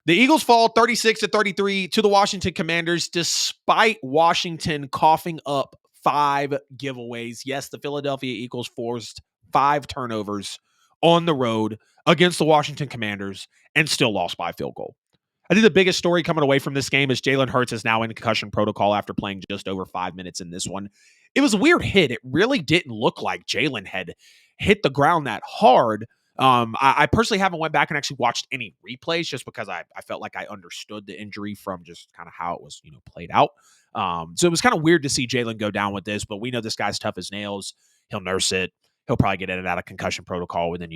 The Eagles fall 36-33 to the Washington Commanders, despite Washington coughing up 5 giveaways. Yes, the Philadelphia Eagles forced 5 turnovers on the road against the Washington Commanders and still lost by field goal. I think the biggest story coming away from this game is Jalen Hurts is now in concussion protocol after playing just over 5 minutes in this one. It was a weird hit. It really didn't look like Jalen had hit the ground that hard. I personally haven't went back and actually watched any replays just because I felt like I understood the injury from just kind of how it was, played out. So it was kind of weird to see Jalen go down with this, but we know this guy's tough as nails. He'll nurse it. He'll probably get in and out of concussion protocol within,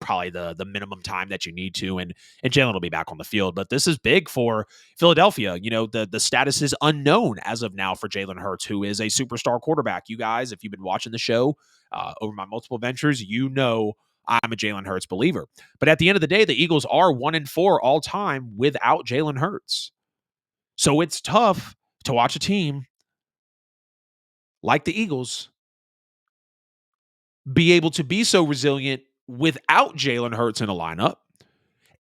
probably the minimum time that you need to, and Jalen will be back on the field. But this is big for Philadelphia. The status is unknown as of now for Jalen Hurts, who is a superstar quarterback. You guys, if you've been watching the show over my multiple ventures, I'm a Jalen Hurts believer. But at the end of the day, the Eagles are 1-4 all time without Jalen Hurts. So it's tough to watch a team like the Eagles be able to be so resilient without Jalen Hurts in a lineup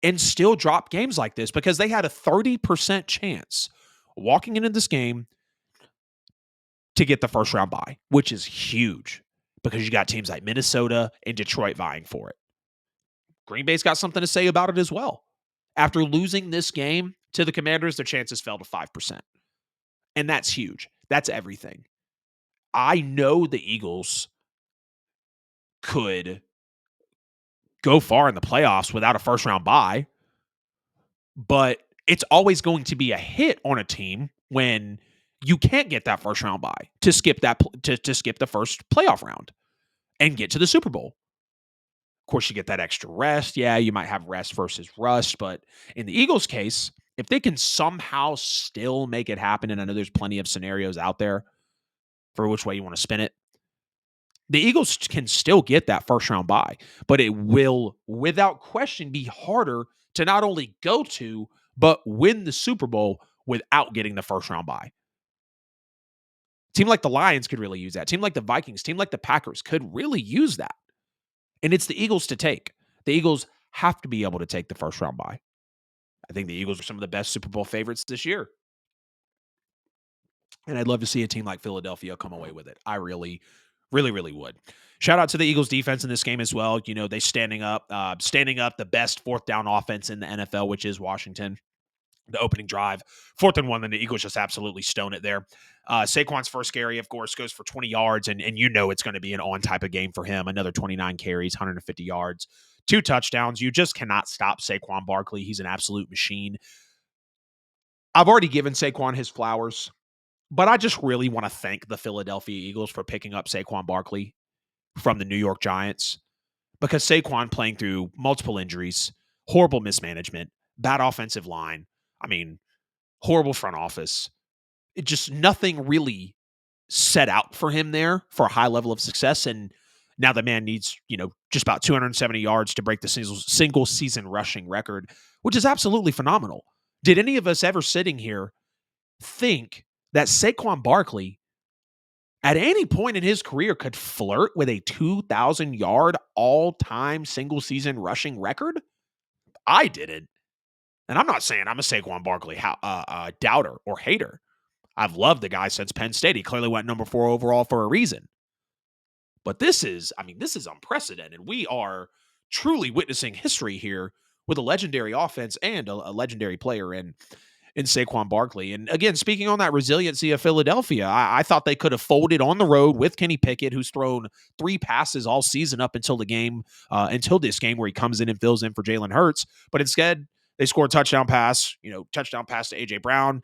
and still drop games like this, because they had a 30% chance walking into this game to get the first round bye, which is huge because you got teams like Minnesota and Detroit vying for it. Green Bay's got something to say about it as well. After losing this game to the Commanders, their chances fell to 5%. And that's huge. That's everything. I know the Eagles could go far in the playoffs without a first-round bye, but it's always going to be a hit on a team when you can't get that first-round bye to skip the first playoff round and get to the Super Bowl. Of course, you get that extra rest. Yeah, you might have rest versus rust, but in the Eagles' case, if they can somehow still make it happen, and I know there's plenty of scenarios out there for which way you want to spin it, the Eagles can still get that first-round bye, but it will, without question, be harder to not only go to, but win the Super Bowl without getting the first-round bye. Team like the Lions could really use that. Team like the Vikings, team like the Packers could really use that. And it's the Eagles to take. The Eagles have to be able to take the first round bye. I think the Eagles are some of the best Super Bowl favorites this year. And I'd love to see a team like Philadelphia come away with it. I really, really, really would. Shout out to the Eagles defense in this game as well. They standing up the best fourth down offense in the NFL, which is Washington. The opening drive, 4th and 1, then the Eagles just absolutely stone it there. Saquon's first carry, of course, goes for 20 yards, and it's going to be an on type of game for him. Another 29 carries, 150 yards, 2 touchdowns. You just cannot stop Saquon Barkley. He's an absolute machine. I've already given Saquon his flowers, but I just really want to thank the Philadelphia Eagles for picking up Saquon Barkley from the New York Giants, because Saquon, playing through multiple injuries, horrible mismanagement, bad offensive line, horrible front office. It just nothing really set out for him there for a high level of success. And now the man needs, just about 270 yards to break the single season rushing record, which is absolutely phenomenal. Did any of us ever sitting here think that Saquon Barkley at any point in his career could flirt with a 2,000 yard all-time single season rushing record? I didn't. And I'm not saying I'm a Saquon Barkley doubter or hater. I've loved the guy since Penn State. He clearly went number 4 overall for a reason. But this is unprecedented. We are truly witnessing history here with a legendary offense and a legendary player in Saquon Barkley. And again, speaking on that resiliency of Philadelphia, I thought they could have folded on the road with Kenny Pickett, who's thrown 3 passes all season up until this game where he comes in and fills in for Jalen Hurts. But instead, they score a touchdown pass to A.J. Brown.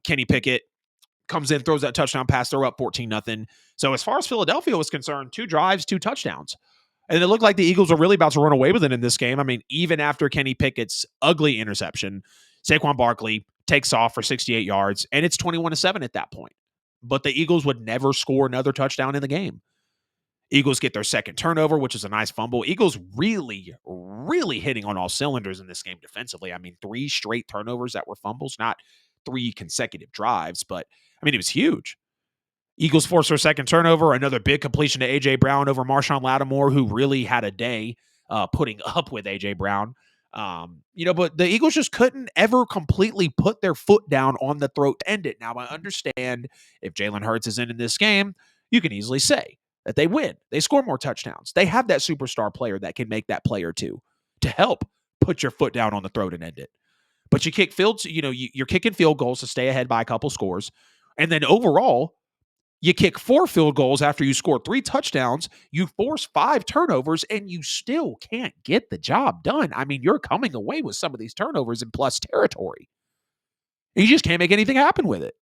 Kenny Pickett comes in, throws that touchdown pass. They're up 14-0. So as far as Philadelphia was concerned, 2 drives, 2 touchdowns. And it looked like the Eagles were really about to run away with it in this game. Even after Kenny Pickett's ugly interception, Saquon Barkley takes off for 68 yards, and it's 21-7 at that point. But the Eagles would never score another touchdown in the game. Eagles get their second turnover, which is a nice fumble. Eagles really, really hitting on all cylinders in this game defensively. 3 straight turnovers that were fumbles, not 3 consecutive drives, but it was huge. Eagles force their second turnover, another big completion to A.J. Brown over Marshawn Lattimore, who really had a day putting up with A.J. Brown. But the Eagles just couldn't ever completely put their foot down on the throat to end it. Now, I understand if Jalen Hurts is in this game, you can easily say that they win. They score more touchdowns. They have that superstar player that can make that play or two to help put your foot down on the throat and end it. But you kick fields, you're kicking field goals to stay ahead by a couple scores. And then overall, you kick 4 field goals after you score 3 touchdowns, you force 5 turnovers, and you still can't get the job done. I mean, you're coming away with some of these turnovers in plus territory. You just can't make anything happen with it.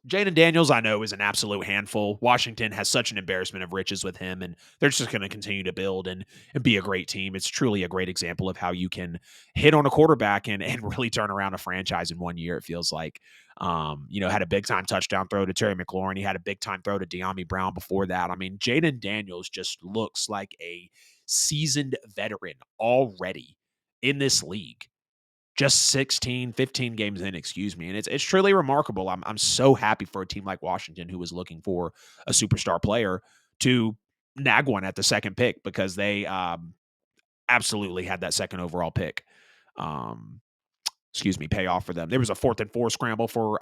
Jaden Daniels, I know, is an absolute handful. Washington has such an embarrassment of riches with him, and they're just going to continue to build and be a great team. It's truly a great example of how you can hit on a quarterback and really turn around a franchise in 1 year, it feels like. Had a big-time touchdown throw to Terry McLaurin. He had a big-time throw to De'Ami Brown before that. I mean, Jaden Daniels just looks like a seasoned veteran already in this league. Just 16, 15 games in, excuse me. And it's truly remarkable. I'm so happy for a team like Washington who was looking for a superstar player to nag one at the second pick because they absolutely had that second overall pick. Pay off for them. There was a 4th and 4 scramble for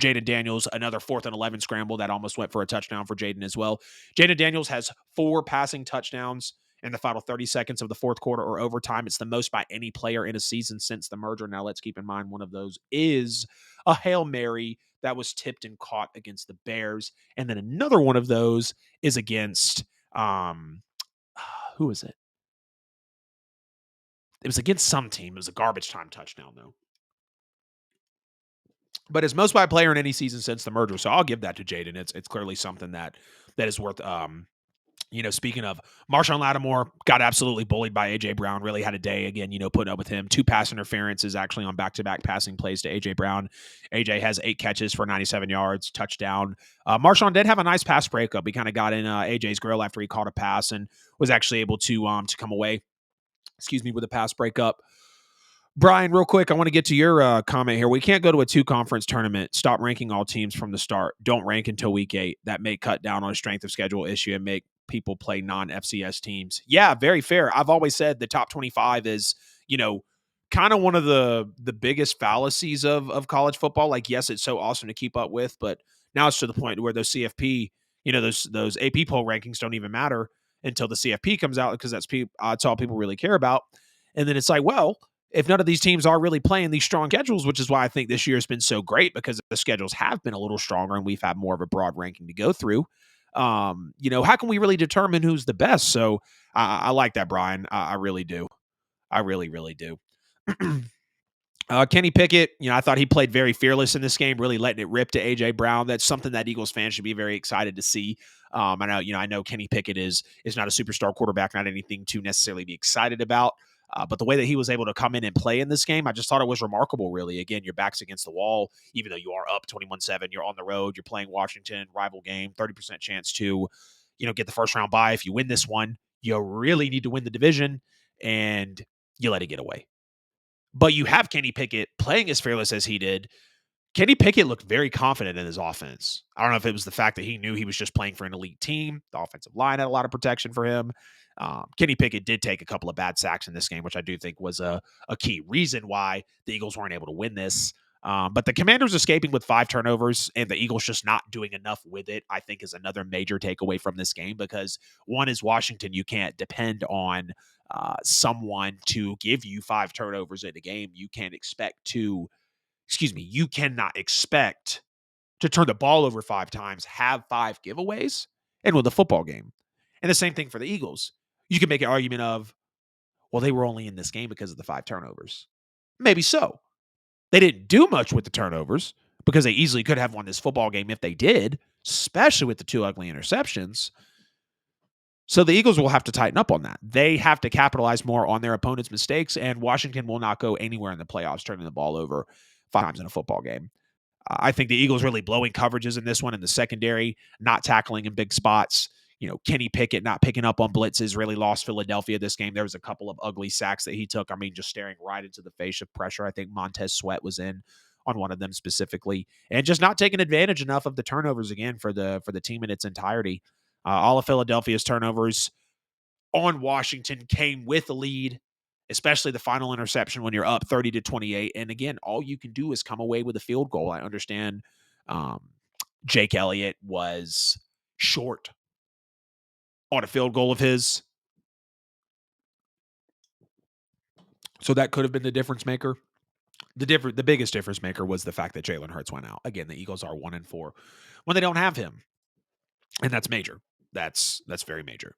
Jaden Daniels, another 4th and 11 scramble that almost went for a touchdown for Jaden as well. Jaden Daniels has 4 passing touchdowns in the final 30 seconds of the fourth quarter or overtime. It's the most by any player in a season since the merger. Now, let's keep in mind one of those is a Hail Mary that was tipped and caught against the Bears. And then another one of those is against, who is it? It was against some team. It was a garbage time touchdown, though. But his most by player in any season since the merger. So I'll give that to Jaden. It's clearly something that is worth speaking of, Marshawn Lattimore got absolutely bullied by A.J. Brown, really had a day again, putting up with him. 2 pass interferences actually on back-to-back passing plays to A.J. Brown. A.J. has 8 catches for 97 yards, touchdown. Marshawn did have a nice pass breakup. He kind of got in A.J.'s grill after he caught a pass and was actually able to come away, with a pass breakup. Brian, real quick, I want to get to your comment here. We can't go to a 2-conference tournament. Stop ranking all teams from the start. Don't rank until week 8. That may cut down on a strength of schedule issue and make people play non-FCS teams. Yeah, very fair. I've always said the top 25 is, kind of one of the biggest fallacies of college football. Like, yes, it's so awesome to keep up with, but now it's to the point where those CFP, those AP poll rankings don't even matter until the CFP comes out because that's all people really care about. And then it's like, well, if none of these teams are really playing these strong schedules, which is why I think this year has been so great because the schedules have been a little stronger and we've had more of a broad ranking to go through. How can we really determine who's the best? So I like that, Brian. I really do. I really, really do. Kenny Pickett, I thought he played very fearless in this game, really letting it rip to A.J. Brown. That's something that Eagles fans should be very excited to see. I know Kenny Pickett is not a superstar quarterback, not anything to necessarily be excited about. But the way that he was able to come in and play in this game, I just thought it was remarkable, really. Again, your back's against the wall, even though you are up 21-7, you're on the road, you're playing Washington, rival game, 30% chance to, get the first round bye. If you win this one, you really need to win the division, and you let it get away. But you have Kenny Pickett playing as fearless as he did. Kenny Pickett looked very confident in his offense. I don't know if it was the fact that he knew he was just playing for an elite team. The offensive line had a lot of protection for him. Kenny Pickett did take a couple of bad sacks in this game, which I do think was a key reason why the Eagles weren't able to win this. But the Commanders escaping with 5 turnovers and the Eagles just not doing enough with it, I think is another major takeaway from this game because one is Washington. You can't depend on someone to give you 5 turnovers in a game. You cannot expect to turn the ball over 5 times, have 5 giveaways, and win the football game. And the same thing for the Eagles. You can make an argument of, well, they were only in this game because of the 5 turnovers. Maybe so. They didn't do much with the turnovers because they easily could have won this football game if they did, especially with the 2 ugly interceptions. So the Eagles will have to tighten up on that. They have to capitalize more on their opponent's mistakes, and Washington will not go anywhere in the playoffs turning the ball over 5 times in a football game. I think the Eagles really blowing coverages in this one in the secondary, not tackling in big spots. Kenny Pickett not picking up on blitzes really lost Philadelphia this game. There was a couple of ugly sacks that he took. I mean, just staring right into the face of pressure. I think Montez Sweat was in on one of them specifically, and just not taking advantage enough of the turnovers again for the team in its entirety. All of Philadelphia's turnovers on Washington came with a lead. especially the final interception when you're up 30-28. And again, all you can do is come away with a field goal. I understand um, Jake Elliott was short on a field goal of his, so that could have been the difference maker. The biggest difference maker was the fact that Jalen Hurts went out. Again, the Eagles are 1-4 when they don't have him, and that's major. That's very major.